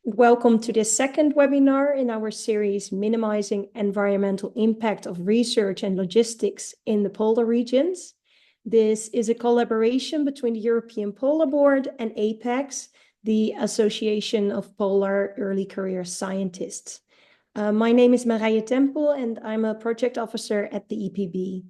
Welcome to the second webinar in our series, Minimizing Environmental Impact of Research and Logistics in the Polar Regions. This is a collaboration between the European Polar Board and APECS, the Association of Polar Early Career Scientists. My name is Marije Tempel and I'm a project officer at the EPB.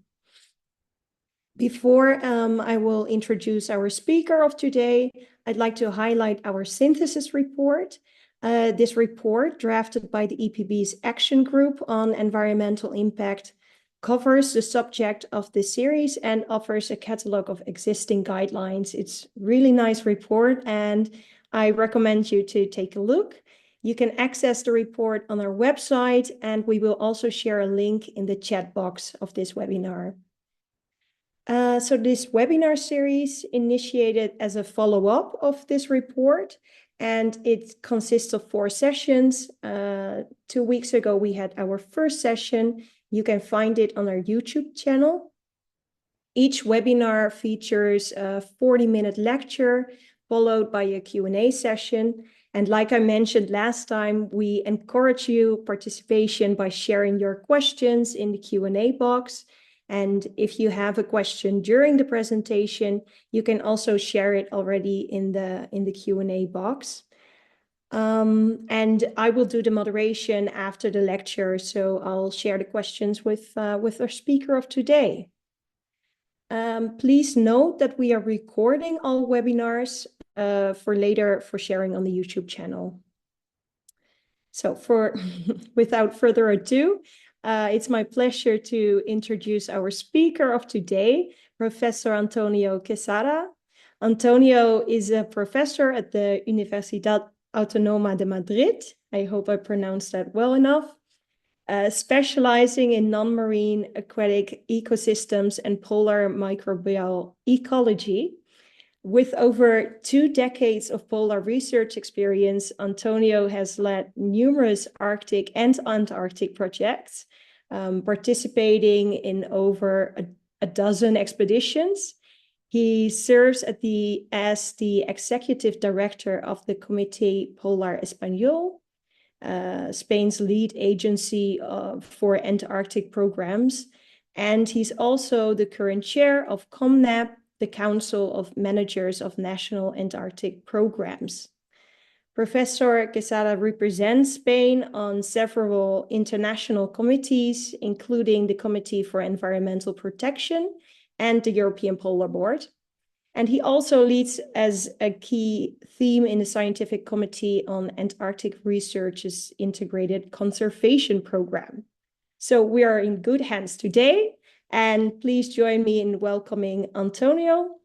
Before I will introduce our speaker of today, I'd like to highlight our synthesis report. This report, drafted by the EPB's Action Group on Environmental Impact, covers the subject of this series and offers a catalog of existing guidelines. It's a really nice report and I recommend you to take a look. You can access the report on our website and we will also share a link in the chat box of this webinar. So this webinar series initiated as a follow-up of this report, and it consists of 4 sessions. 2 weeks ago, we had our first session. You can find it on our YouTube channel. Each webinar features a 40-minute lecture, followed by a Q&A session. And like I mentioned last time, we encourage you participation by sharing your questions in the Q&A box. And if you have a question during the presentation, you can also share it already in the Q&A box. And I will do the moderation after the lecture, so I'll share the questions with our speaker of today. Please note that we are recording all webinars for later for sharing on the YouTube channel. So without further ado, it's my pleasure to introduce our speaker of today, Professor Antonio Quesada. Antonio is a professor at the Universidad Autónoma de Madrid. I hope I pronounced that well enough. Specializing in non-marine aquatic ecosystems and polar microbial ecology. With over 2 decades of polar research experience, Antonio has led numerous Arctic and Antarctic projects, participating in over a dozen expeditions. He serves as the executive director of the Comité Polar Español, Spain's lead agency for Antarctic programs. And he's also the current chair of COMNAP, the Council of Managers of National Antarctic Programs. Professor Quesada represents Spain on several international committees, including the Committee for Environmental Protection and the European Polar Board. And he also leads as a key theme in the Scientific Committee on Antarctic Research's Integrated Conservation Program. So we are in good hands today. And please join me in welcoming Antonio.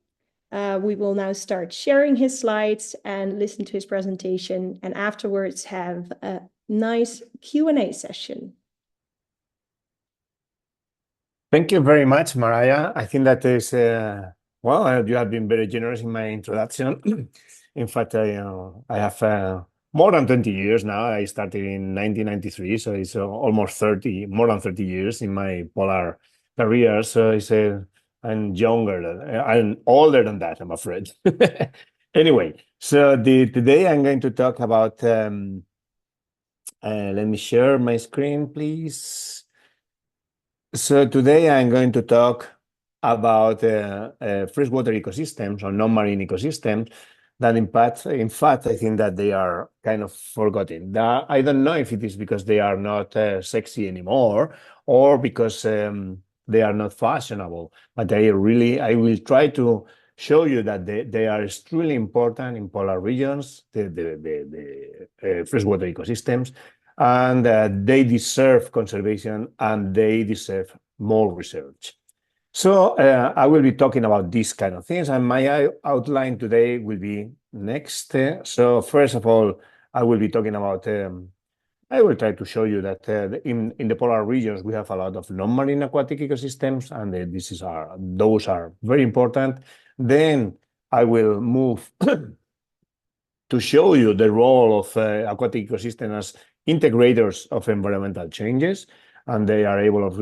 We will now start sharing his slides and listen to his presentation, and afterwards have a nice Q&A session. Thank you very much, Marije. I think that is, well, you have been very generous in my introduction. In fact, I have more than 20 years now. I started in 1993, so it's almost more than 30 years in my polar career. So I'm I'm older than that, I'm afraid. Anyway, so today I'm going to talk about, let me share my screen, please. So today I'm going to talk about freshwater ecosystems or non-marine ecosystems that in fact, I think that they are kind of forgotten. I don't know if it is because they are not sexy anymore or because they are not fashionable, but I will try to show you that they are extremely important in polar regions, the freshwater ecosystems, and they deserve conservation and they deserve more research. So I will be talking about these kind of things, and my outline today will be next. So first of all, I will be talking about I will try to show you that in the polar regions, we have a lot of non-marine aquatic ecosystems, and those are very important. Then I will move to show you the role of aquatic ecosystems as integrators of environmental changes, and they are able of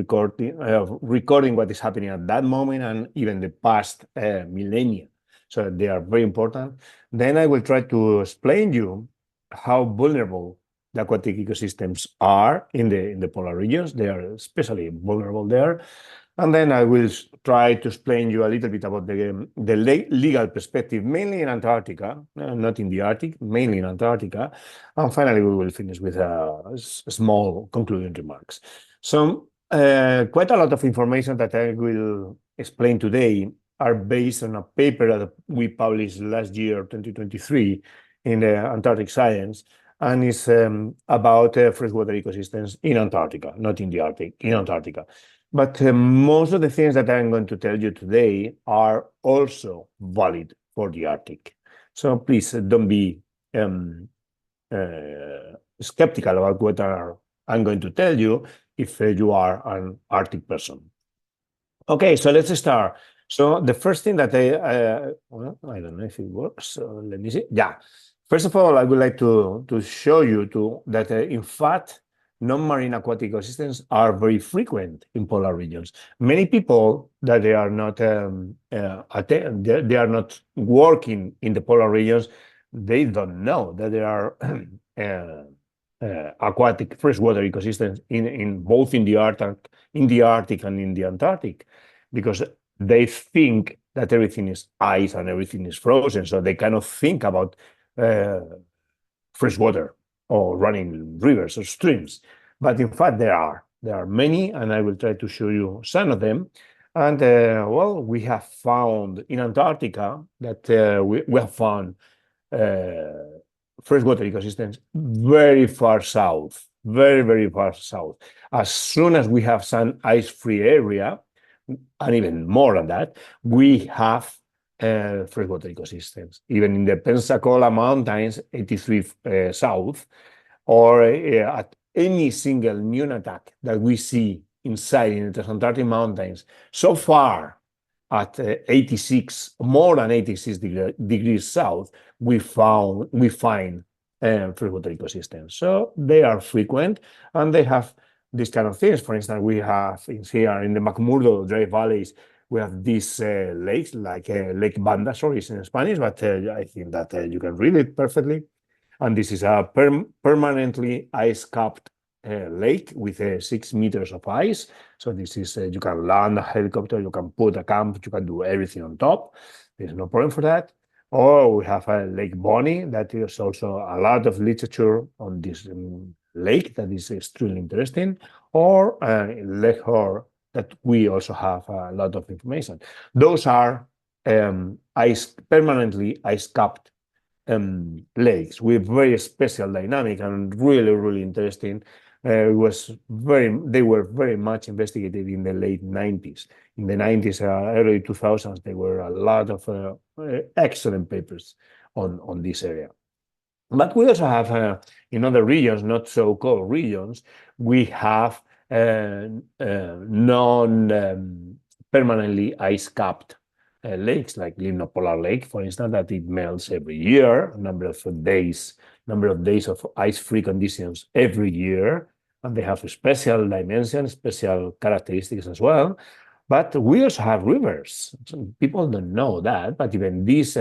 recording what is happening at that moment and even the past millennia. So they are very important. Then I will try to explain you how vulnerable the aquatic ecosystems are in the polar regions. They are especially vulnerable there. And then I will try to explain you a little bit about the legal perspective, mainly in Antarctica, not in the Arctic, mainly in Antarctica. And finally, we will finish with small concluding remarks. So quite a lot of information that I will explain today are based on a paper that we published last year, 2023, in the Antarctic Science, and it's about freshwater ecosystems in Antarctica, not in the Arctic, in Antarctica. But most of the things that I'm going to tell you today are also valid for the Arctic. So please don't be skeptical about what I'm going to tell you if you are an Arctic person. Okay, so let's start. So the first thing that well, I don't know if it works. So let me see. Yeah. First of all, I would like to show you that in fact, non-marine aquatic ecosystems are very frequent in polar regions. Many people that they are not they are not working in the polar regions, they don't know that there are aquatic freshwater ecosystems in both in the Arctic and in the Antarctic, because they think that everything is ice and everything is frozen, so they cannot think about fresh water or running rivers or streams. But in fact, there are many, and I will try to show you some of them. And well, we have found in Antarctica that we have found freshwater ecosystems very far south, very, very far south. As soon as we have some ice-free area, and even more than that, we have freshwater ecosystems. Even in the Pensacola Mountains, 83 south, or at any single nunatak that we see inside in the Transantarctic Mountains, so far at 86, more than 86 degrees south, we find freshwater ecosystems. So they are frequent, and they have these kind of things. For instance, we have here in the McMurdo dry valleys, we have these lakes, like Lake Banda, sorry, it's in Spanish, but I think that you can read it perfectly. And this is a permanently ice-capped lake with 6 meters of ice. So this is, you can land a helicopter, you can put a camp, you can do everything on top. There's no problem for that. Or we have Lake Bonny, that is also a lot of literature on this lake that is extremely interesting. Or Lake Hor, that we also have a lot of information. Those are permanently ice-capped lakes with very special dynamic and really, really interesting. They were very much investigated in the late 90s. In the 90s, early 2000s, there were a lot of excellent papers on this area. But we also have in other regions, not so cold regions, we have non-permanently ice-capped lakes, like Limnopolar Lake, for instance, that it melts every year, number of days of ice-free conditions every year, and they have a special dimension, special characteristics as well. But we also have rivers. Some people don't know that, but even this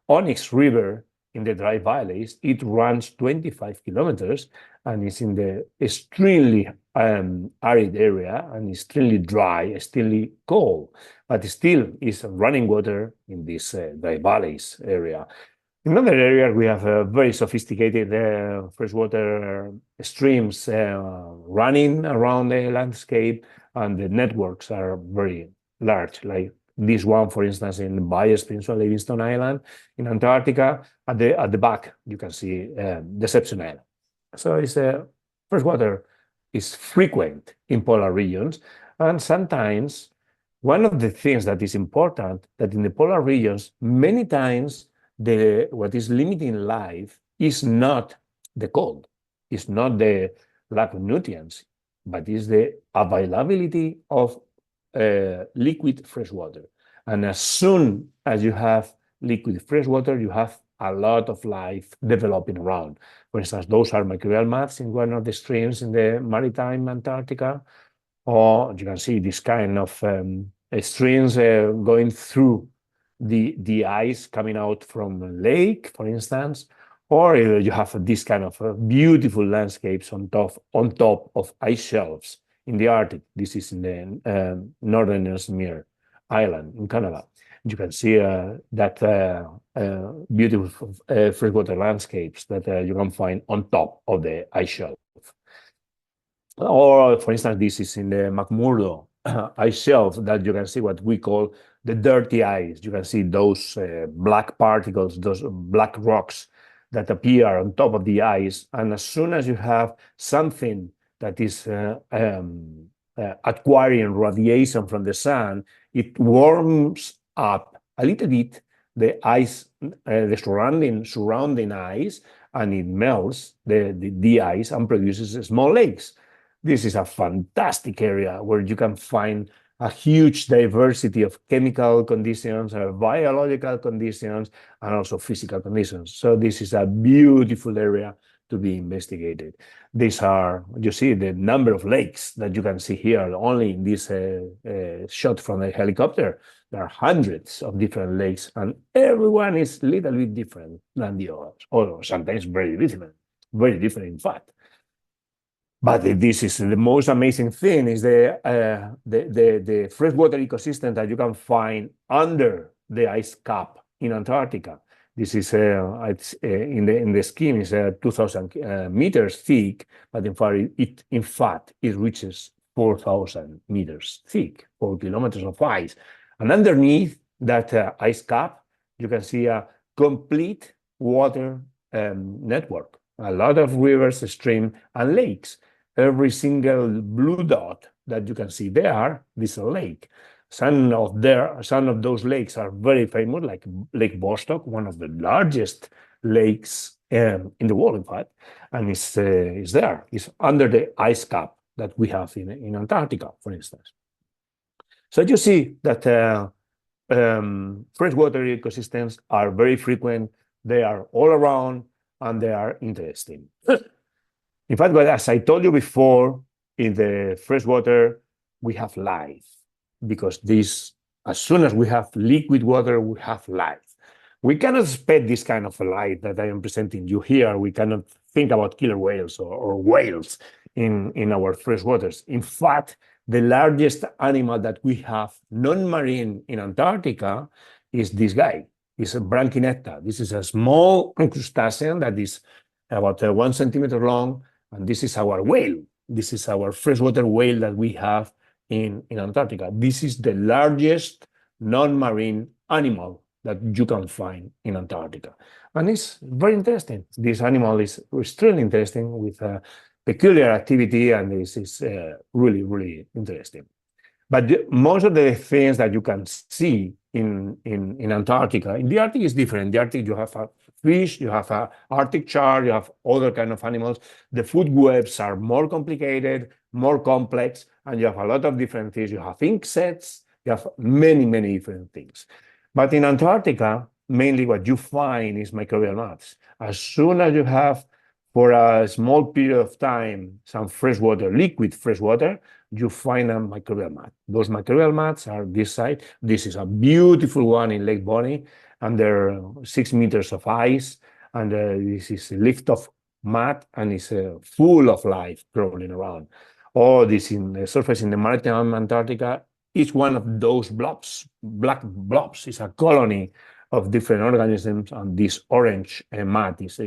Onyx River in the dry valleys, it runs 25 kilometers, and it's in the extremely arid area and extremely dry, extremely cold, but still is running water in this dry valleys area. In other areas, we have very sophisticated freshwater streams running around the landscape, and the networks are very large, like this one, for instance, in Bayers Peninsula, Livingston Island, in Antarctica. At the back, you can see Deception Island. So it's freshwater is frequent in polar regions, and sometimes one of the things that is important that in the polar regions, many times what is limiting life is not the cold, it's not the lack of nutrients, but is the availability of liquid fresh water. And as soon as you have liquid fresh water, you have a lot of life developing around. For instance, those are microbial mats in one of the streams in the maritime Antarctica, or you can see this kind of streams going through the ice coming out from a lake, for instance, Or you have this kind of beautiful landscapes on top of ice shelves in the Arctic. This is in the northern Ellesmere Island in Canada. You can see that beautiful freshwater landscapes that you can find on top of the ice shelf. Or, for instance, this is in the McMurdo ice shelf that you can see what we call the dirty ice. You can see those black particles, those black rocks that appear on top of the ice. And as soon as you have something that is acquiring radiation from the sun, it warms up a little bit the ice, the surrounding ice, and it melts the ice and produces small lakes. This is a fantastic area where you can find a huge diversity of chemical conditions, biological conditions, and also physical conditions. So this is a beautiful area to be investigated. These are, you see the number of lakes that you can see here only in this shot from a helicopter. There are hundreds of different lakes, and everyone is a little bit different than the others, or sometimes very different in fact. But this is the most amazing thing is the freshwater ecosystem that you can find under the ice cap in Antarctica. This is in the skin is 2,000 meters thick, but in fact it reaches 4,000 meters thick, 4 kilometers of ice. And underneath that ice cap, you can see a complete water network, a lot of rivers, streams, and lakes. Every single blue dot that you can see there is a lake. Some of those lakes are very famous, like Lake Vostok, one of the largest lakes in the world, in fact, and it's there. It's under the ice cap that we have in Antarctica, for instance. So you see that freshwater ecosystems are very frequent. They are all around, and they are interesting. In fact, as I told you before, in the freshwater, we have life, because as soon as we have liquid water, we have life. We cannot expect this kind of life that I am presenting you here. We cannot think about killer whales or whales in our freshwaters. In fact, the largest animal that we have non-marine in Antarctica is this guy. It's a Branchynecta. This is a small crustacean that is about 1 centimeter long, and this is our whale. This is our freshwater whale that we have in Antarctica. This is the largest non-marine animal that you can find in Antarctica. And it's very interesting. This animal is extremely interesting with a peculiar activity, and this is really, really interesting. But most of the things that you can see in Antarctica, in the Arctic is different. In the Arctic, you have a fish, you have an Arctic char, you have other kind of animals. The food webs are more complicated, more complex, and you have a lot of different things. You have insects, you have many, many different things. But in Antarctica, mainly what you find is microbial mats. As soon as you have, for a small period of time, some freshwater, liquid freshwater, you find a microbial mat. Those microbial mats are this side. This is a beautiful one in Lake Bonny, under 6 meters of ice. And this is a lift-off mat, and it's full of life crawling around. Or this in the surface in the maritime Antarctica, each one of those blobs, black blobs, is a colony of different organisms, and this orange mat is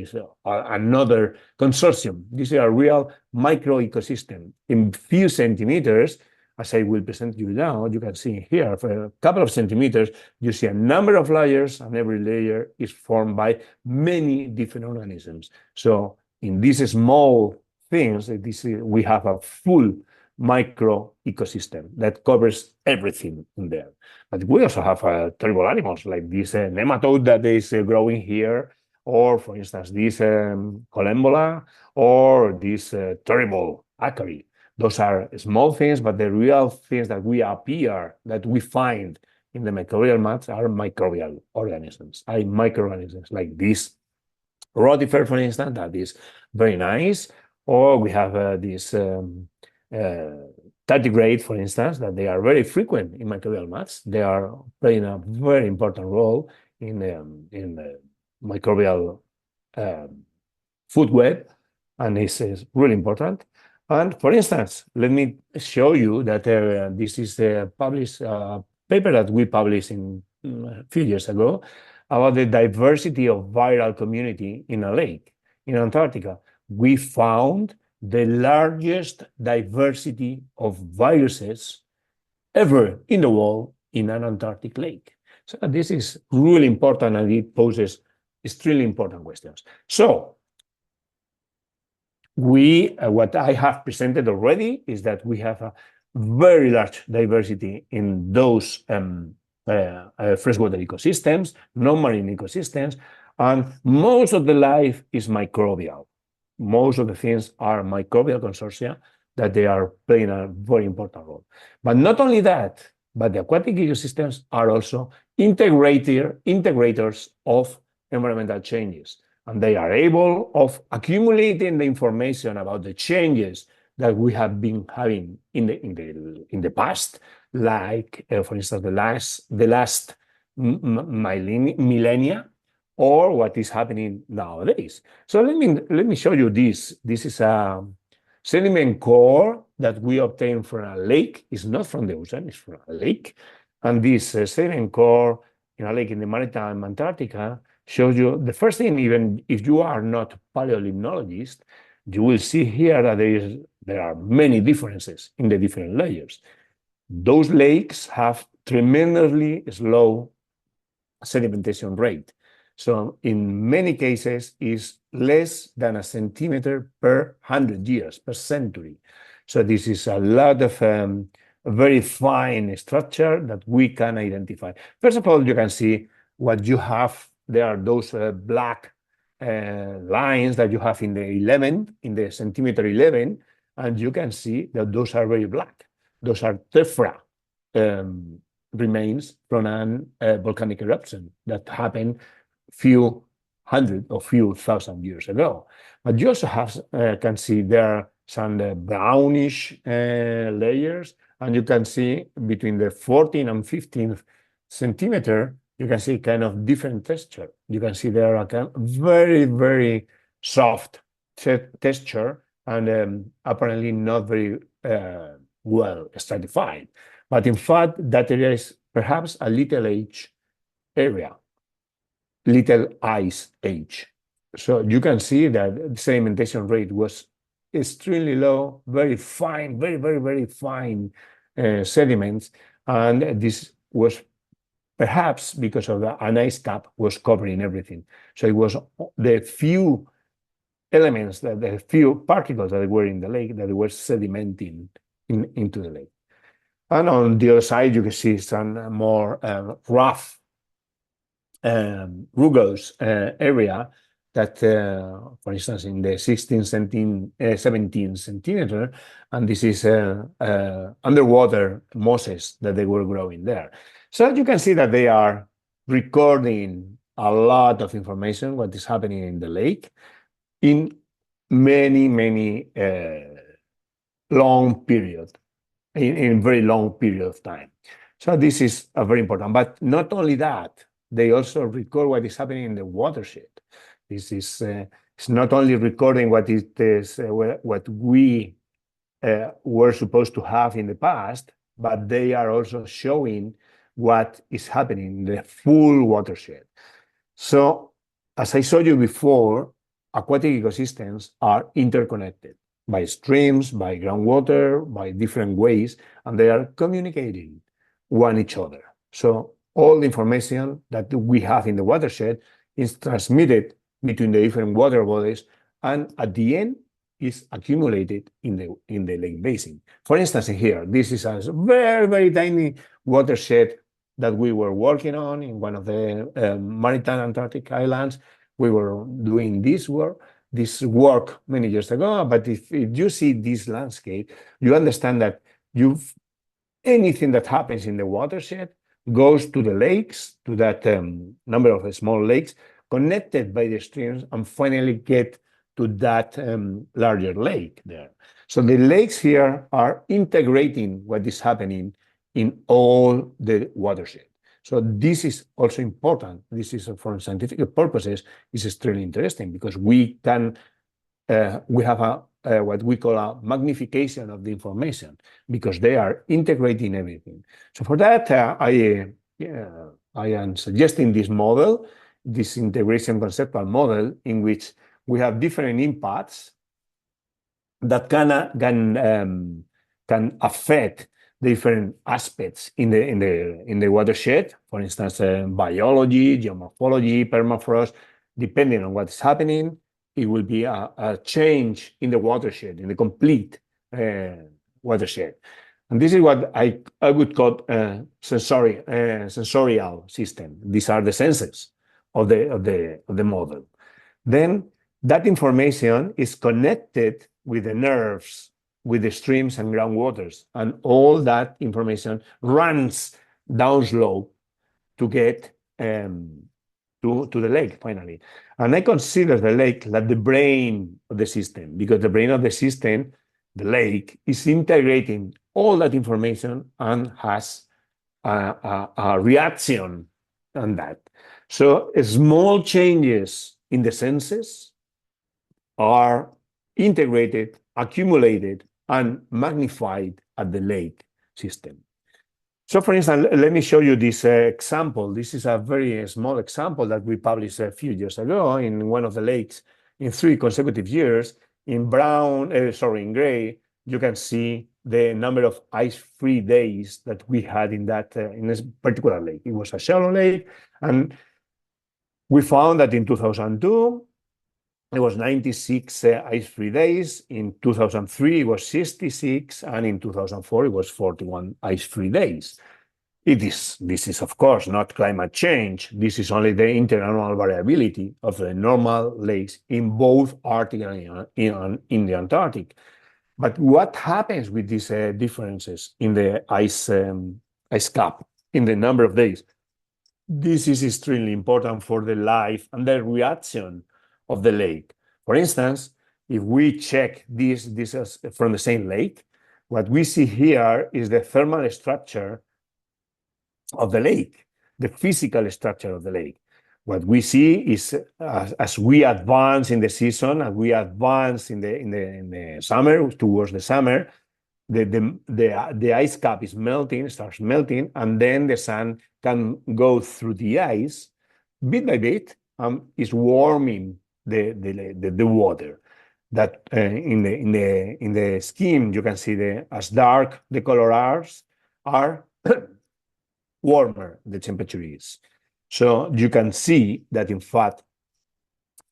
another consortium. This is a real micro ecosystem. In few centimeters, as I will present you now, you can see here, for a couple of centimeters, you see a number of layers, and every layer is formed by many different organisms. So in these small things, we have a full micro ecosystem that covers everything in there. But we also have terrible animals like this nematode that is growing here, or for instance, this collembola, or this terrible acari. Those are small things, but the real things that we find in the microbial mats are microbial organisms, microorganisms like this rotifer, for instance, that is very nice. Or we have this tardigrade, for instance, that they are very frequent in microbial mats. They are playing a very important role in the microbial food web, and this is really important. And for instance, let me show you that this is a published paper that we published a few years ago about the diversity of viral community in a lake in Antarctica. We found the largest diversity of viruses ever in the world in an Antarctic lake. So this is really important, and it poses extremely important questions. So what I have presented already is that we have a very large diversity in those freshwater ecosystems, non-marine ecosystems, and most of the life is microbial. Most of the things are microbial consortia that they are playing a very important role. But not only that, but the aquatic ecosystems are also integrators of environmental changes. And they are able of accumulating the information about the changes that we have been having in the past, like for instance the last millennia, or what is happening nowadays. So let me show you this. This is a sediment core that we obtain from a lake. It's not from the ocean, it's from a lake. And this sediment core in a lake in the maritime Antarctica shows you the first thing. Even if you are not paleolimnologist, you will see here that there are many differences in the different layers. Those lakes have tremendously slow sedimentation rate. So in many cases, is less than a centimeter per 100 years, per century. So this is a lot of very fine structure that we can identify. First of all, you can see what you have. There are those black lines that you have in the centimeter 11, and you can see that those are very black. Those are tephra remains from a volcanic eruption that happened few hundred or few thousand years ago. But you also have can see there are some brownish layers, and you can see between the 14th and 15th centimeter, you can see kind of different texture. You can see there are kind of very, very soft texture, and apparently not very well stratified. But in fact, that area is perhaps a little age area, little ice age. So you can see that the sedimentation rate was extremely low, very fine, very, very, very fine sediments. And this was perhaps because of an ice cap was covering everything. So it was the few elements, the few particles that were in the lake that were sedimenting into the lake. And on the other side, you can see some more rough, rugose area that, for instance, in the 17 centimeter, and this is underwater mosses that they were growing there. So you can see that they are recording a lot of information, what is happening in the lake, in many, many long period, in very long period of time. So this is very important. But not only that, they also record what is happening in the watershed. This is it's not only recording what what we were supposed to have in the past, but they are also showing what is happening in the full watershed. So, as I showed you before, aquatic ecosystems are interconnected by streams, by groundwater, by different ways, and they are communicating one each other. So all the information that we have in the watershed is transmitted between the different water bodies, and at the end is accumulated in the lake basin. For instance, here, this is a very, very tiny watershed that we were working on in one of the maritime Antarctic islands. We were doing this work many years ago, but if you see this landscape, you understand that anything that happens in the watershed goes to the lakes, to that number of small lakes, connected by the streams, and finally get to that larger lake there. So the lakes here are integrating what is happening in all the watershed. So this is also important. This is for scientific purposes is extremely interesting because we can we have what we call a magnification of the information because they are integrating everything. So for that, I am suggesting this model, this integration conceptual model, in which we have different inputs that can affect different aspects in the watershed. For instance, biology, geomorphology, permafrost. Depending on what's happening, it will be a change in the watershed, in the complete watershed. And this is what I would call sensorial system. These are the senses of the model. Then that information is connected with the nerves, with the streams and groundwaters, and all that information runs downslope to get to the lake finally. And I consider the lake like the brain of the system, because the brain of the system, the lake, is integrating all that information and has a reaction on that. So small changes in the senses are integrated, accumulated, and magnified at the lake system. So for instance, let me show you this example. This is a very small example that we published a few years ago in one of the lakes in 3 consecutive years. In gray, you can see the number of ice-free days that we had in this particular lake. It was a shallow lake, and we found that in 2002, it was 96 ice-free days. In 2003, it was 66, and in 2004, it was 41 ice-free days. This is, of course, not climate change. This is only the interannual variability of the normal lakes in both Arctic and in the Antarctic. But what happens with these differences in the ice cap, in the number of days? This is extremely important for the life and the reaction of the lake. For instance, if we check this is from the same lake, what we see here is the thermal structure of the lake, the physical structure of the lake. What we see is as we advance in the season, as we advance in the summer, towards the summer, the ice cap is melting, starts melting, and then the sun can go through the ice bit by bit, is warming the water. That in the scheme you can see as dark the colors are, warmer the temperature is. So you can see that in fact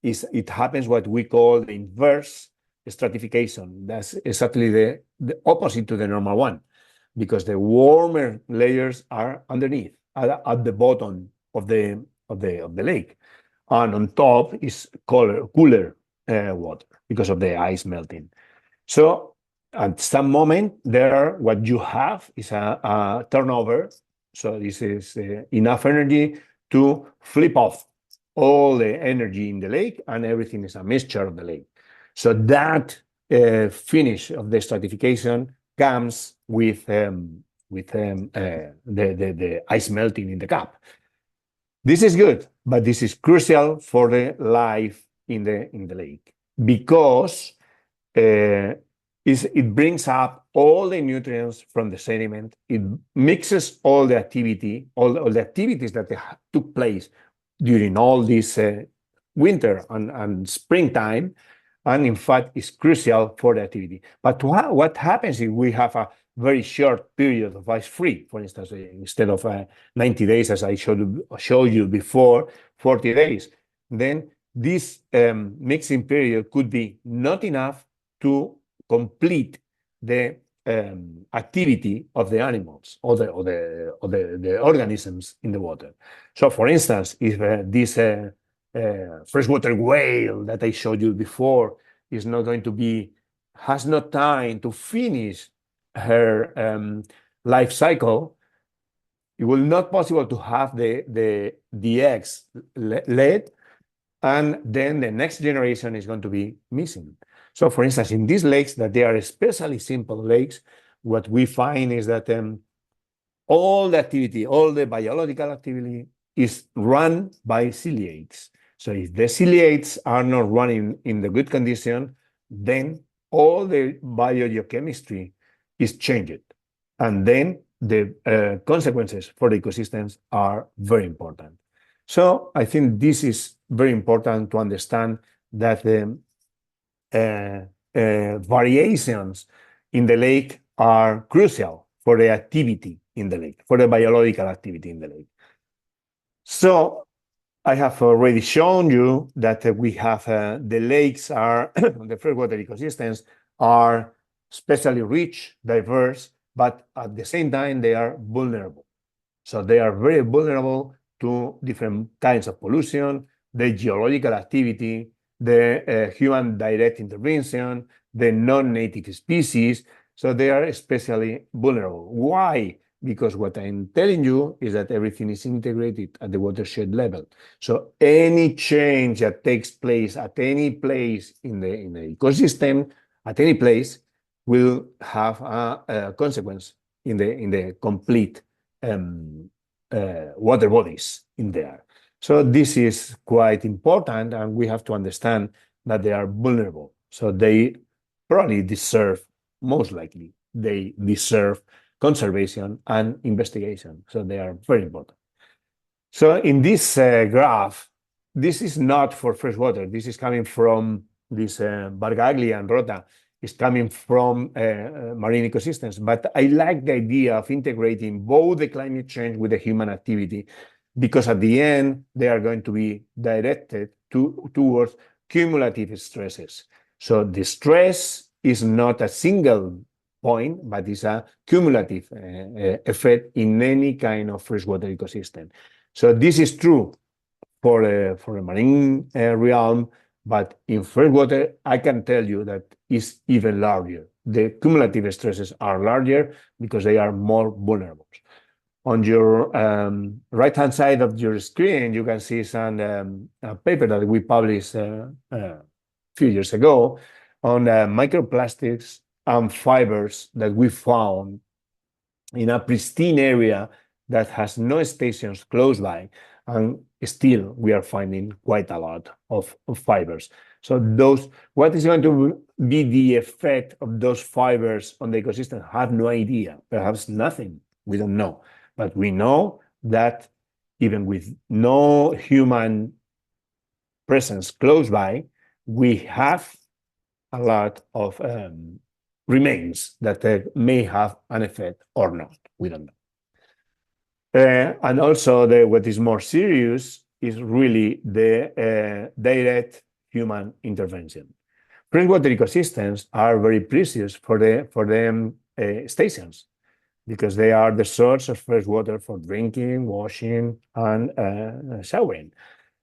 it happens what we call the inverse stratification. That's exactly the opposite to the normal one, because the warmer layers are underneath at the bottom of the lake, and on top is cooler water because of the ice melting. So at some moment there, what you have is a turnover. So this is enough energy to flip off all the energy in the lake, and everything is a mixture of the lake. So that finish of the stratification comes with the ice melting in the cap. This is good, but this is crucial for the life in the lake, because it brings up all the nutrients from the sediment. It mixes all the activity, all the activities that took place during all this winter and springtime, and in fact is crucial for the activity. But what happens if we have a very short period of ice-free? For instance, instead of 90 days, as I showed you before, 40 days, then this mixing period could be not enough to complete the activity of the animals or the organisms in the water. So, for instance, if this freshwater whale that I showed you before is not going to has no time to finish her life cycle, it will not possible to have the eggs laid, and then the next generation is going to be missing. So, for instance, in these lakes that they are especially simple lakes, what we find is that all the activity, all the biological activity is run by ciliates. So if the ciliates are not running in the good condition, then all the biogeochemistry is changed. And then the consequences for the ecosystems are very important. So I think this is very important to understand that the variations in the lake are crucial for the activity in the lake, for the biological activity in the lake. So I have already shown you that we have the lakes are, the freshwater ecosystems are especially rich, diverse, but at the same time, they are vulnerable. So they are very vulnerable to different kinds of pollution, the geological activity, the human direct intervention, the non-native species. So they are especially vulnerable. Why? Because what I'm telling you is that everything is integrated at the watershed level. So any change that takes place at any place in the ecosystem, at any place, will have a consequence in the complete water bodies in there. So this is quite important, and we have to understand that they are vulnerable. So they probably deserve, most likely, they deserve conservation and investigation. So they are very important. So in this graph, this is not for freshwater. This is coming from this Bargaglia and Rota is coming from marine ecosystems. But I like the idea of integrating both the climate change with the human activity, because at the end, they are going to be directed towards cumulative stresses. So the stress is not a single point, but it's a cumulative effect in any kind of freshwater ecosystem. So this is true for a marine realm, but in freshwater, I can tell you that it's even larger. The cumulative stresses are larger because they are more vulnerable. On your right-hand side of your screen, you can see some a paper that we published a few years ago on microplastics and fibers that we found in a pristine area that has no stations close by, and still we are finding quite a lot of fibers. So what is going to be the effect of those fibers on the ecosystem? I have no idea. Perhaps nothing. We don't know. But we know that even with no human presence close by, we have a lot of remains that may have an effect or not. We don't know. And also, what is more serious is really the direct human intervention. Freshwater ecosystems are very precious for the stations, because they are the source of fresh water for drinking, washing, and showering.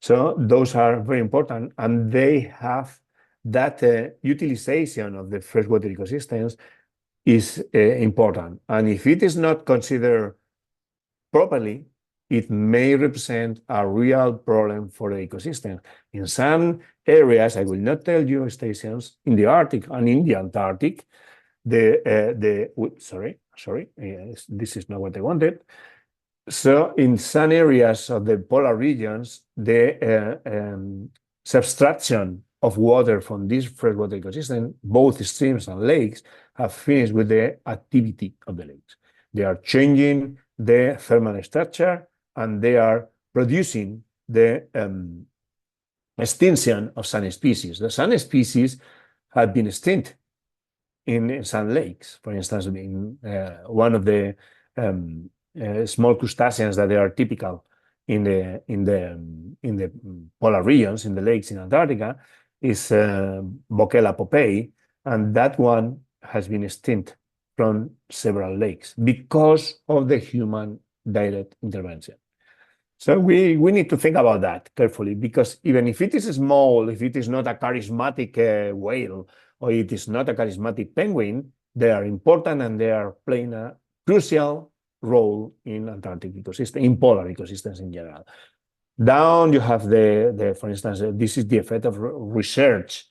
So those are very important, and they have that utilization of the freshwater ecosystems is important. And if it is not considered properly, it may represent a real problem for the ecosystem. In some areas, I will not tell you stations, in the Arctic and in the Antarctic, sorry, this is not what I wanted. So in some areas of the polar regions, the subtraction of water from this freshwater ecosystem, both streams and lakes, have finished with the activity of the lakes. They are changing the thermal structure, and they are producing the extinction of some species. The some species have been extinct in some lakes. For instance, in one of the small crustaceans that they are typical in the polar regions, in the lakes in Antarctica, is Bocella popei, and that one has been extinct from several lakes because of the human direct intervention. So we need to think about that carefully, because even if it is small, if it is not a charismatic whale, or it is not a charismatic penguin, they are important, and they are playing a crucial role in Antarctic ecosystem, in polar ecosystems in general. Down you have for instance, this is the effect of research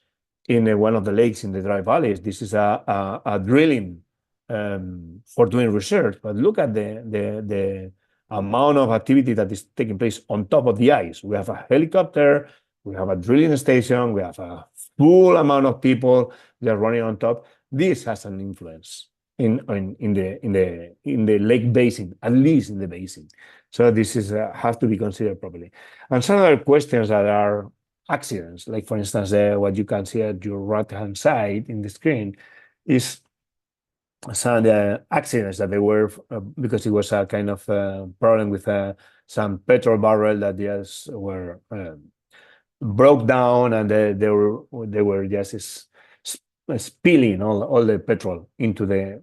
in one of the lakes in the dry valleys. This is a drilling for doing research, but look at the amount of activity that is taking place on top of the ice. We have a helicopter, we have a drilling station, we have a full amount of people that are running on top. This has an influence in the lake basin, at least in the basin. So this is has to be considered properly. And some other questions that are accidents, like for instance, what you can see at your right-hand side in the screen is some accidents that they were because it was a kind of problem with some petrol barrel that just were broke down, and they were just spilling all the petrol into the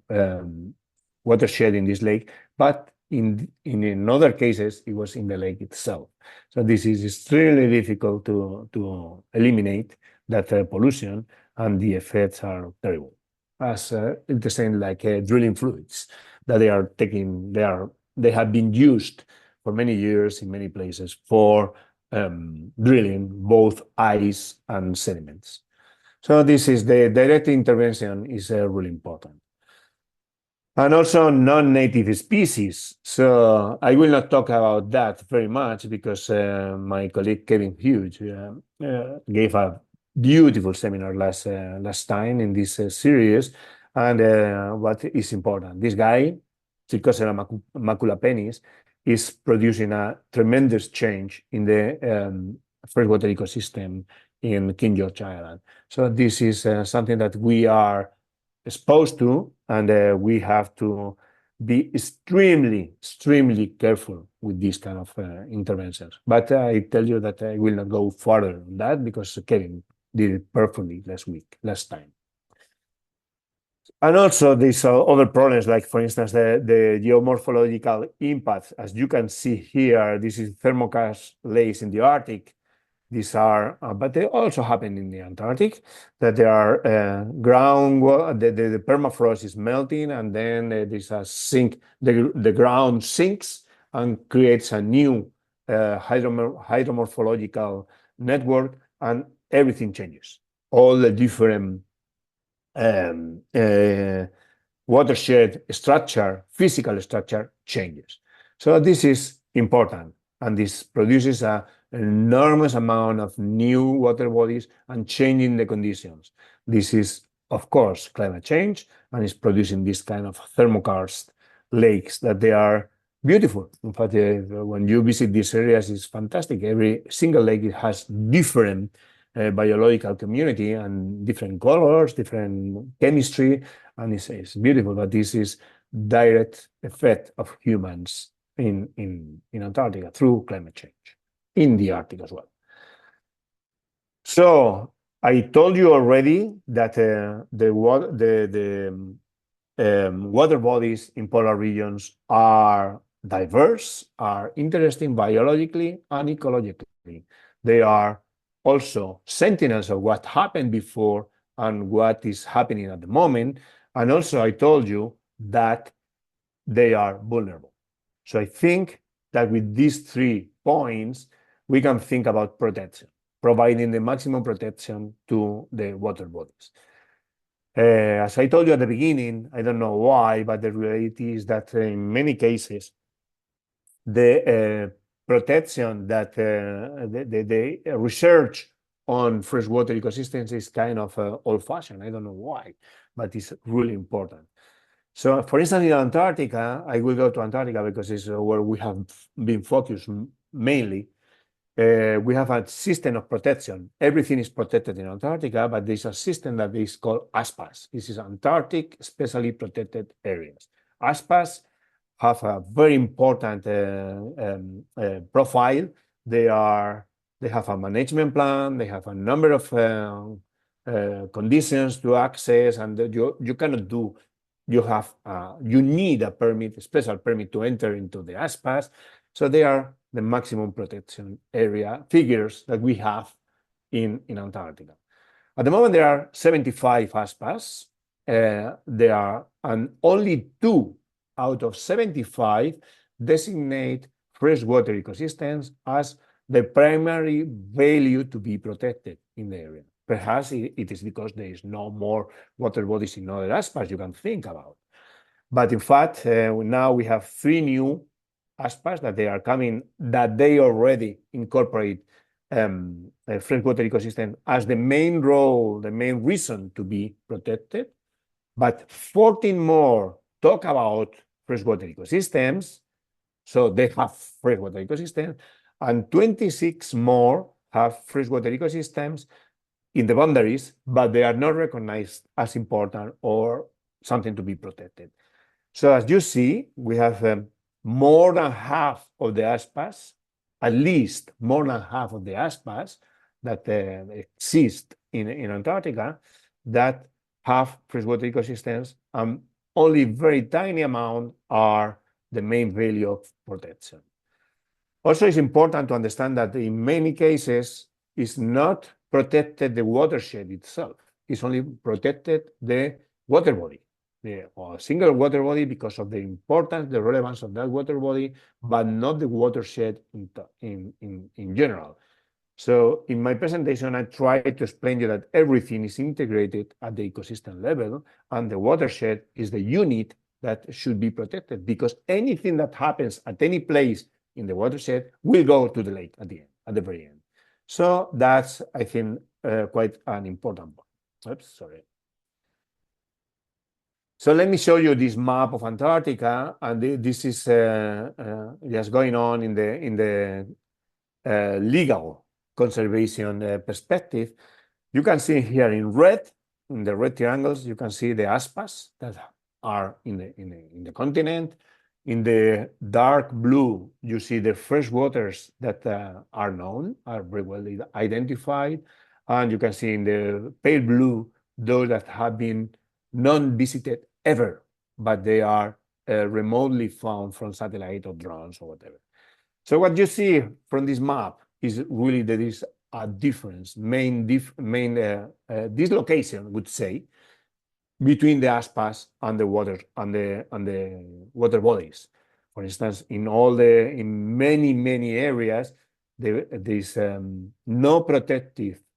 watershed in this lake. But in other cases, it was in the lake itself. So this is extremely difficult to eliminate that pollution, and the effects are terrible. As the same like drilling fluids that they have been used for many years in many places for drilling both ice and sediments. So this is the direct intervention is really important. And also non-native species. So I will not talk about that very much because my colleague Kevin Hughes gave a beautiful seminar last time in this series. And what is important, this guy, Circosera maculapennis, is producing a tremendous change in the freshwater ecosystem in King George Island. So this is something that we are exposed to, and we have to be extremely careful with these kind of interventions. But I tell you that I will not go further on that because Kevin did it perfectly last time. And also these other problems, like for instance, the geomorphological impacts. As you can see here, this is thermokarst lakes in the Arctic. These are, but they also happen in the Antarctic, that there are the permafrost is melting, and then there's a sink, the ground sinks and creates a new hydromorphological network, and everything changes. All the different watershed structure, physical structure changes. So this is important, and this produces an enormous amount of new water bodies and changing the conditions. This is, of course, climate change, and is producing this kind of thermokarst lakes that they are beautiful. In fact, when you visit these areas, it's fantastic. Every single lake has different biological community and different colors, different chemistry, and it's beautiful. But this is direct effect of humans in Antarctica through climate change, in the Arctic as well. So I told you already that the water bodies in polar regions are diverse, are interesting biologically and ecologically. They are also sentinels of what happened before and what is happening at the moment. And also I told you that they are vulnerable. So I think that with these 3 points, we can think about protection, providing the maximum protection to the water bodies. As I told you at the beginning, I don't know why, but the reality is that in many cases, the protection that the research on freshwater ecosystems is kind of old-fashioned. I don't know why, but it's really important. So, for instance, in Antarctica, I will go to Antarctica because it's where we have been focused mainly. We have a system of protection. Everything is protected in Antarctica, but there's a system that is called ASPAS. This is Antarctic Specially Protected Areas. ASPAS have a very important profile. They have a management plan. They have a number of conditions to access, and you cannot do. You need a permit, a special permit to enter into the ASPAS. So they are the maximum protection area figures that we have in Antarctica. At the moment, there are 75 ASPAS. And only 2 out of 75 designate freshwater ecosystems as the primary value to be protected in the area. Perhaps it is because there is no more water bodies in other ASPAS you can think about. But in fact, now we have 3 new ASPAs that they are coming, that they already incorporate a freshwater ecosystem as the main role, the main reason to be protected. But 14 more talk about freshwater ecosystems, so they have freshwater ecosystems, and 26 more have freshwater ecosystems in the boundaries, but they are not recognized as important or something to be protected. So as you see, we have more than half of the ASPAs, at least more than half of the ASPAs that exist in Antarctica that have freshwater ecosystems, and only very tiny amount are the main value of protection. Also, it's important to understand that in many cases, it's not protected the watershed itself. It's only protected the water body, or a single water body, because of the importance, the relevance of that water body, but not the watershed in general. So in my presentation, I try to explain you that everything is integrated at the ecosystem level, and the watershed is the unit that should be protected, because anything that happens at any place in the watershed will go to the lake at the end, at the very end. So that's, I think, quite an important point. Oops, sorry. So let me show you this map of Antarctica, and this is just going on in the legal conservation perspective. You can see here in red, in the red triangles, you can see the ASPAs that are in the continent. In the dark blue, you see the freshwaters that are known, are very well identified. And you can see in the pale blue, those that have been non-visited ever, but they are remotely found from satellite or drones or whatever. So what you see from this map is really there is a difference, main dislocation, would say, between the ASPAs and the water and the water bodies. For instance, in many areas, there is no protection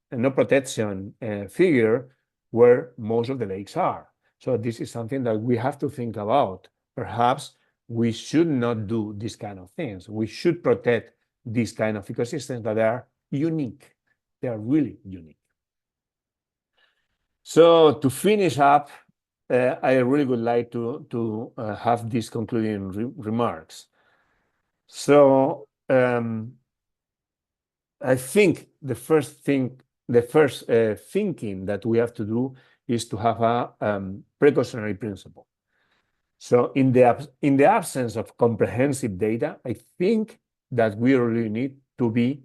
figure where most of the lakes are. So this is something that we have to think about. Perhaps we should not do these kind of things. We should protect these kind of ecosystems that are unique. They are really unique. So to finish up, I really would like to have these concluding remarks. So I think the first thinking that we have to do is to have a precautionary principle. So in the absence of comprehensive data, I think that we really need to be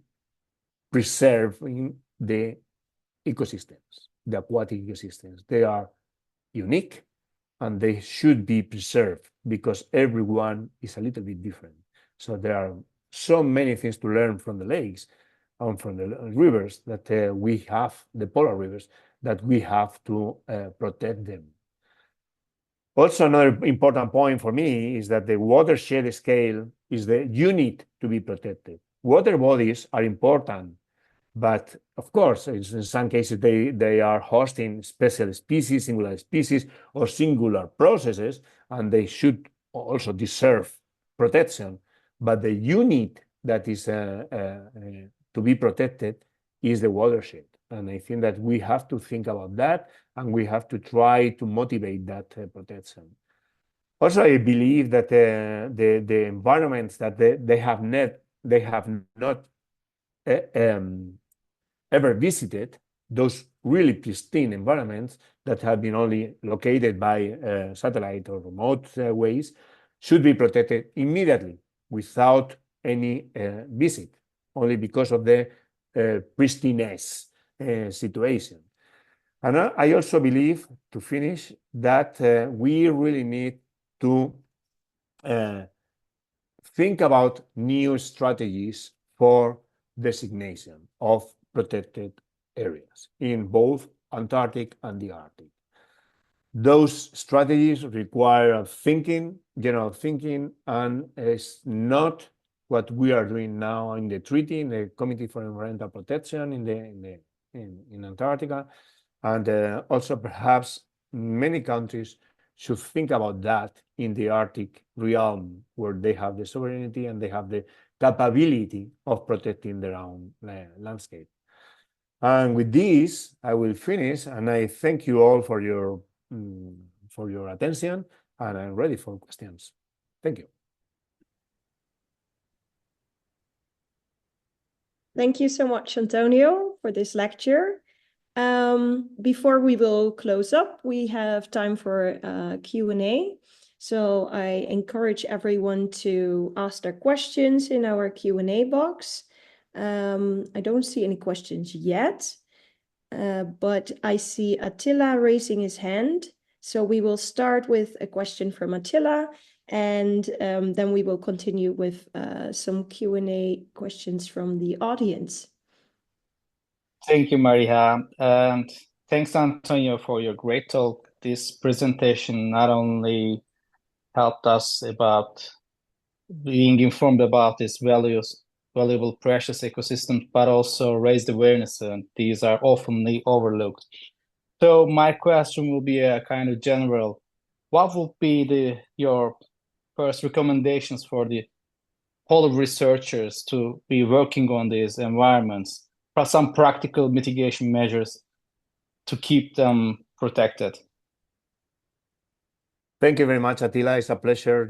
preserving the ecosystems, the aquatic ecosystems. They are unique and they should be preserved because everyone is a little bit different. So there are so many things to learn from the lakes and from the rivers that we have, the polar rivers, that we have to protect them. Also, another important point for me is that the watershed scale is the unit to be protected. Water bodies are important, but of course, in some cases, they are hosting special species, singular species, or singular processes, and they should also deserve protection. But the unit that is to be protected is the watershed. And I think that we have to think about that, and we have to try to motivate that protection. Also, I believe that the environments that they have not ever visited, those really pristine environments that have been only located by satellite or remote ways, should be protected immediately without any visit, only because of the pristineness situation. And I also believe, to finish, that we really need to think about new strategies for designation of protected areas in both Antarctic and the Arctic. Those strategies require thinking, general thinking, and it's not what we are doing now in the treaty, in the Committee for Environmental Protection in Antarctica, and also perhaps many countries should think about that in the Arctic realm, where they have the sovereignty and they have the capability of protecting their own landscape. And with this, I will finish, and I thank you all for your attention, and I'm ready for questions. Thank you. Thank you so much, Antonio, for this lecture. Before we will close up, we have time for Q&A. So I encourage everyone to ask their questions in our Q&A box. I don't see any questions yet, but I see Attila raising his hand. So we will start with a question from Attila, and then we will continue with some Q&A questions from the audience. Thank you, Marija. And thanks, Antonio, for your great talk. This presentation not only helped us about being informed about these valuable, precious ecosystems, but also raised awareness, and these are often overlooked. So my question will be a kind of general. What would be your first recommendations for the whole of researchers to be working on these environments, for some practical mitigation measures to keep them protected? Thank you very much, Attila. It's a pleasure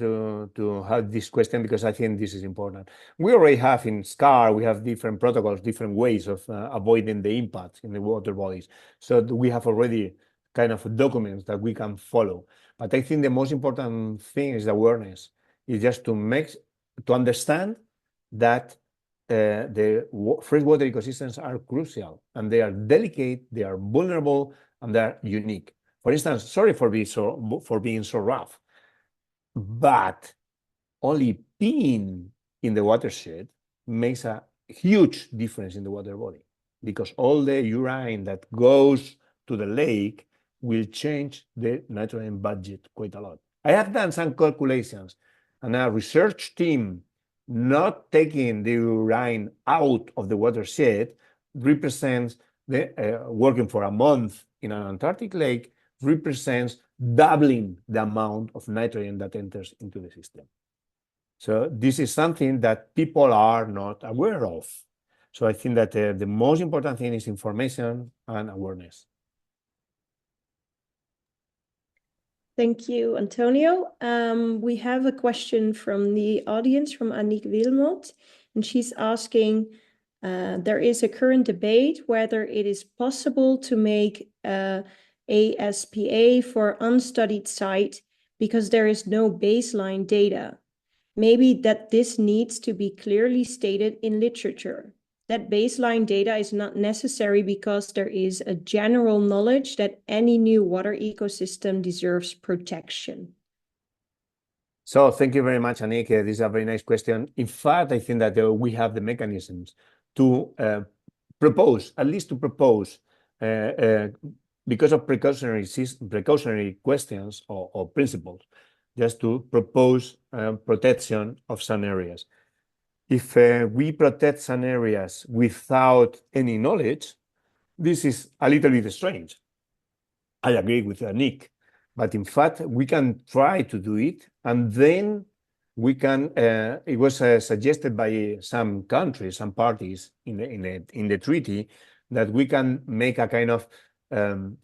to have this question, because I think this is important. We already have in SCAR, we have different protocols, different ways of avoiding the impact in the water bodies. So we have already kind of documents that we can follow. But I think the most important thing is awareness. It's just to understand that the freshwater ecosystems are crucial, and they are delicate, they are vulnerable, and they are unique. For instance, sorry for being so rough, but only peeing in the watershed makes a huge difference in the water body, because all the urine that goes to the lake will change the nitrogen budget quite a lot. I have done some calculations, and a research team not taking the urine out of the watershed represents working for a month in an Antarctic lake represents doubling the amount of nitrogen that enters into the system. So this is something that people are not aware of. So I think that the most important thing is information and awareness. Thank you, Antonio. We have a question from the audience, from Annick Wilmot, and she's asking, there is a current debate whether it is possible to make ASPA for unstudied site because there is no baseline data. Maybe that this needs to be clearly stated in literature. That baseline data is not necessary because there is a general knowledge that any new water ecosystem deserves protection. So thank you very much, Annick. This is a very nice question. In fact, I think that we have the mechanisms to propose, at least to propose, because of precautionary questions or principles, just to propose protection of some areas. If we protect some areas without any knowledge, this is a little bit strange. I agree with Nick, but in fact, we can try to do it, and then we can, it was suggested by some countries, some parties in the treaty, that we can make a kind of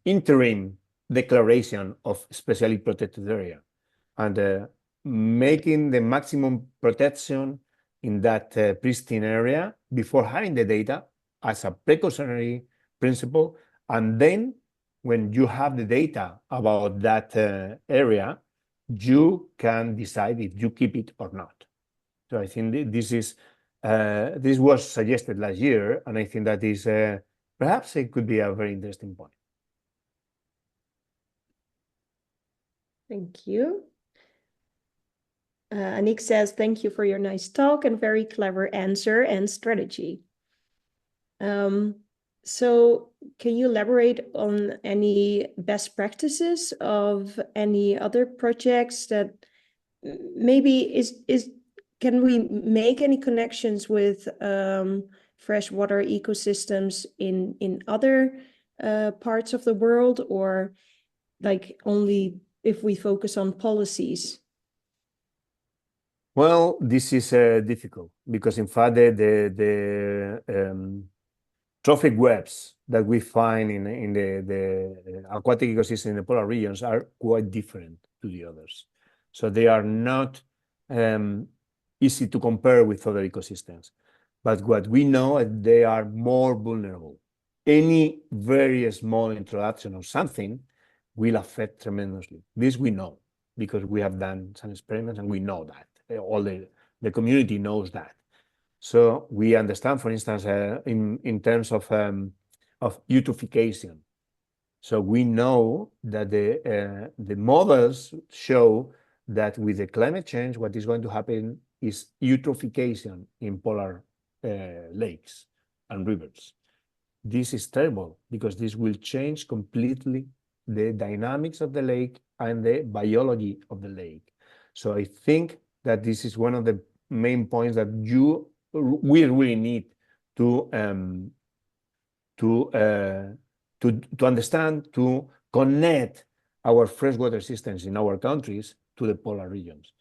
interim declaration of specially protected area, and making the maximum protection in that pristine area before having the data as a precautionary principle. And then when you have the data about that area, you can decide if you keep it or not. So I think this was suggested last year, and I think that is perhaps it could be a very interesting point. Thank you. Annick says, thank you for your nice talk and very clever answer and strategy. So can you elaborate on any best practices of any other projects that maybe can we make any connections with freshwater ecosystems in other parts of the world, or like only if we focus on policies? Well, this is difficult because, in fact, the trophic webs that we find in the aquatic ecosystem in the polar regions are quite different to the others. So they are not easy to compare with other ecosystems. But what we know, they are more vulnerable. Any very small introduction of something will affect tremendously. This we know because we have done some experiments and we know that. All the community knows that. So we understand, for instance, in terms of eutrophication. So we know that the models show that with the climate change, what is going to happen is eutrophication in polar lakes and rivers. This is terrible because this will change completely the dynamics of the lake and the biology of the lake. So I think that this is one of the main points that we really need to understand, to connect our freshwater systems in our countries to the polar regions.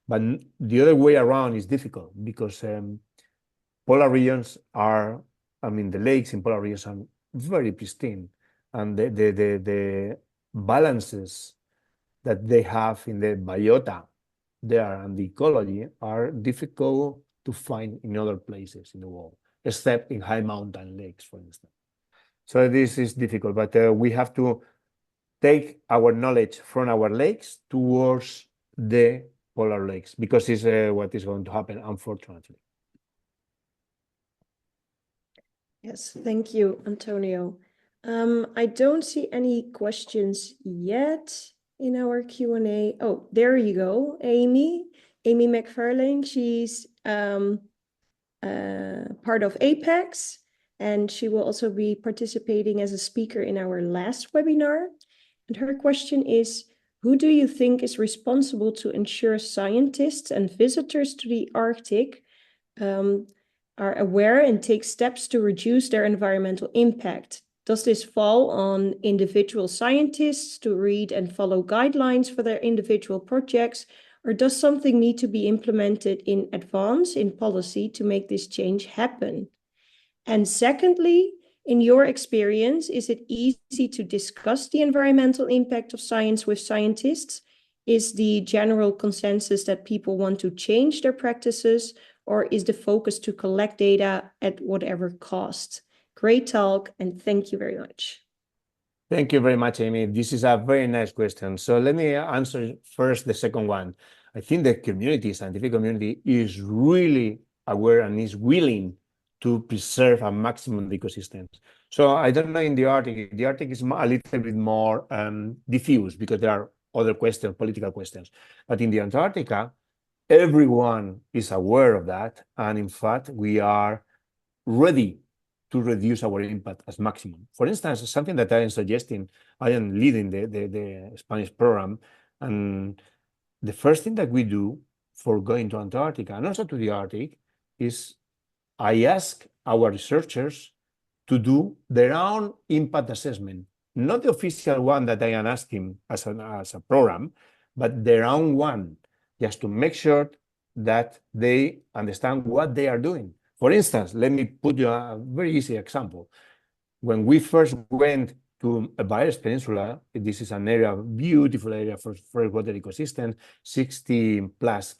But the other way around is difficult because polar regions are, the lakes in polar regions are very pristine, and the balances that they have in the biota there and the ecology are difficult to find in other places in the world, except in high mountain lakes, for instance. So this is difficult, but we have to take our knowledge from our lakes towards the polar lakes, because it's what is going to happen, unfortunately. Yes, thank you, Antonio. I don't see any questions yet in our Q&A. Oh, there you go, Amy McFarlane. She's part of APECS, and she will also be participating as a speaker in our last webinar. And her question is, who do you think is responsible to ensure scientists and visitors to the Arctic are aware and take steps to reduce their environmental impact? Does this fall on individual scientists to read and follow guidelines for their individual projects, or does something need to be implemented in advance in policy to make this change happen? And secondly, in your experience, is it easy to discuss the environmental impact of science with scientists? Is the general consensus that people want to change their practices, or is the focus to collect data at whatever cost? Great talk, and thank you very much. Thank you very much, Amy. This is a very nice question. So let me answer first the second one. I think the scientific community, is really aware and is willing to preserve a maximum ecosystems. So I don't know in the Arctic is a little bit more diffuse because there are other questions, political questions. But in the Antarctica, everyone is aware of that. And in fact, we are ready to reduce our impact as maximum. For instance, something that I am suggesting, I am leading the Spanish program, and the first thing that we do for going to Antarctica and also to the Arctic is I ask our researchers to do their own impact assessment, not the official one that I am asking as a program, but their own one, just to make sure that they understand what they are doing. For instance, let me put you a very easy example. When we first went to a Baies Peninsula, this is an area, beautiful area for freshwater ecosystem, 60 plus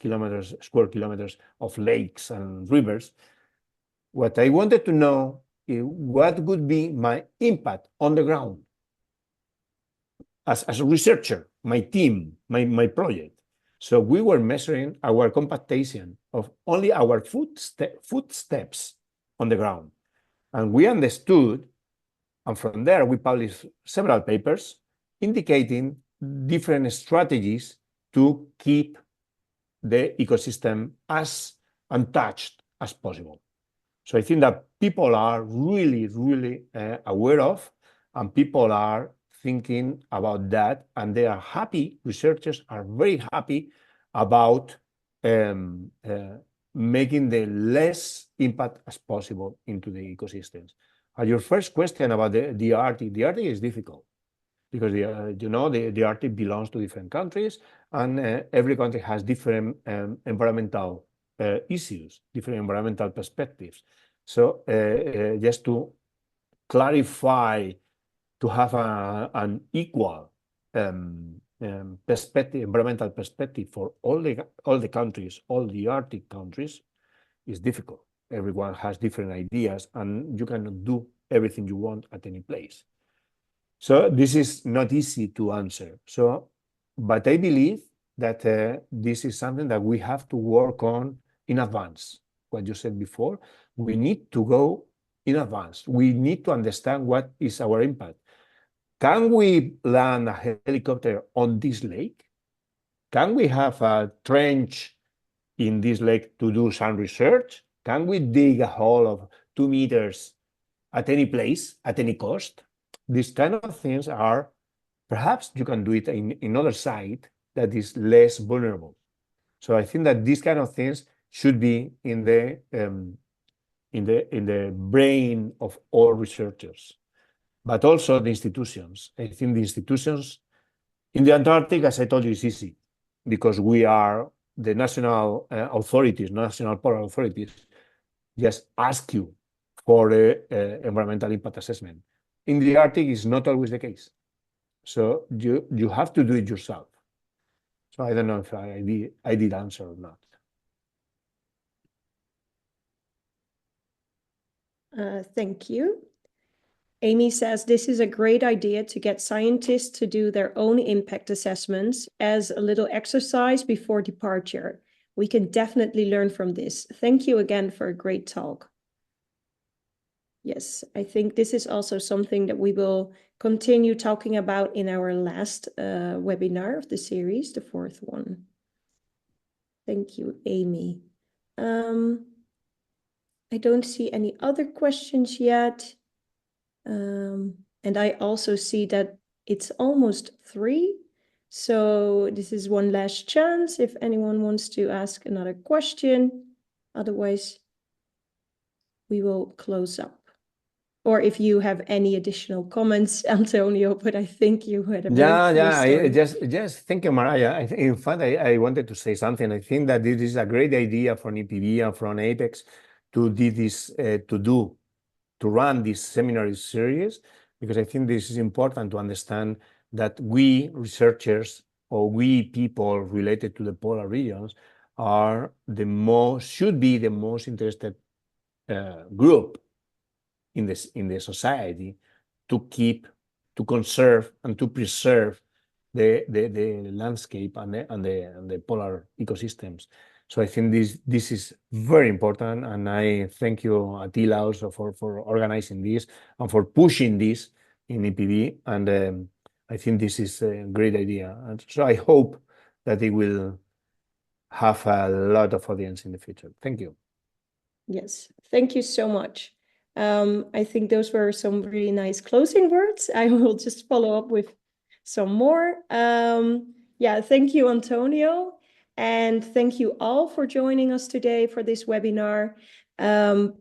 square kilometers of lakes and rivers. What I wanted to know is what would be my impact on the ground as a researcher, my team, my project. So we were measuring our compactation of only our footsteps on the ground. And we understood, and from there we published several papers indicating different strategies to keep the ecosystem as untouched as possible. So I think that people are really, really aware of, and people are thinking about that, and they are happy. Researchers are very happy about making the less impact as possible into the ecosystems. Your first question about the Arctic is difficult because the Arctic belongs to different countries, and every country has different environmental issues, different environmental perspectives. So just to clarify, to have an equal perspective, environmental perspective for all the countries, all the Arctic countries, is difficult. Everyone has different ideas, and you cannot do everything you want at any place. So this is not easy to answer. But I believe that this is something that we have to work on in advance. What you said before, we need to go in advance. We need to understand what is our impact. Can we land a helicopter on this lake? Can we have a trench in this lake to do some research? Can we dig a hole of 2 meters at any place, at any cost? These kind of things are, perhaps you can do it in another site that is less vulnerable. So I think that these kind of things should be in the brain of all researchers, but also the institutions. I think the institutions in the Antarctic, as I told you, is easy because we are the national authorities, national polar authorities, just ask you for the environmental impact assessment. In the Arctic, it's not always the case. So you have to do it yourself. So I don't know if I did answer or not. Thank you. Amy says, this is a great idea to get scientists to do their own impact assessments as a little exercise before departure. We can definitely learn from this. Thank you again for a great talk. Yes, I think this is also something that we will continue talking about in our last webinar of the series, the 4th one. Thank you, Amy. I don't see any other questions yet. And I also see that it's almost 3. So this is one last chance if anyone wants to ask another question. Otherwise, we will close up. Or if you have any additional comments, Antonio, but I think you had a very just thank you, Marije. In fact, I wanted to say something. I think that this is a great idea from EPB and from APECS to run this seminar series, because I think this is important to understand that we researchers or we people related to the polar regions should be the most interested group in the society to conserve and to preserve the landscape and the polar ecosystems. So I think this is very important, and I thank you, Attila, also for organizing this and for pushing this in EPB. And I think this is a great idea. And so I hope that it will have a lot of audience in the future. Thank you. Yes, thank you so much. I think those were some really nice closing words. I will just follow up with some more. Yeah, thank you, Antonio. And thank you all for joining us today for this webinar.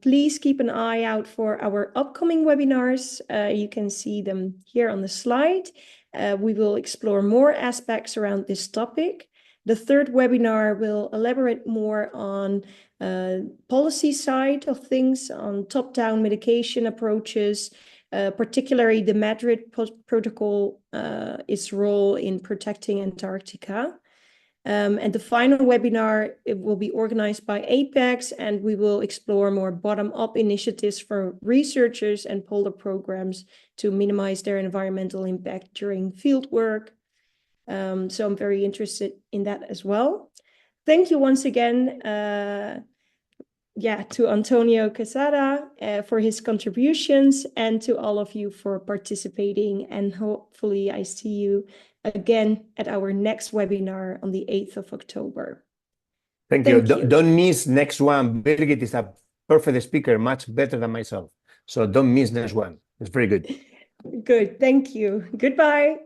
Please keep an eye out for our upcoming webinars. You can see them here on the slide. We will explore more aspects around this topic. The 3rd webinar will elaborate more on policy side of things, on top-down mitigation approaches, particularly the Madrid Protocol, its role in protecting Antarctica. And the final webinar, it will be organized by APECS, and we will explore more bottom-up initiatives for researchers and polar programs to minimize their environmental impact during field work. So I'm very interested in that as well. Thank you once again, to Antonio Quesada for his contributions, and to all of you for participating. And hopefully I see you again at our next webinar on the 8th of October. Thank you. Don't miss next one. Birgit is a perfect speaker, much better than myself. So don't miss next one. It's very good. Good. Thank you. Goodbye.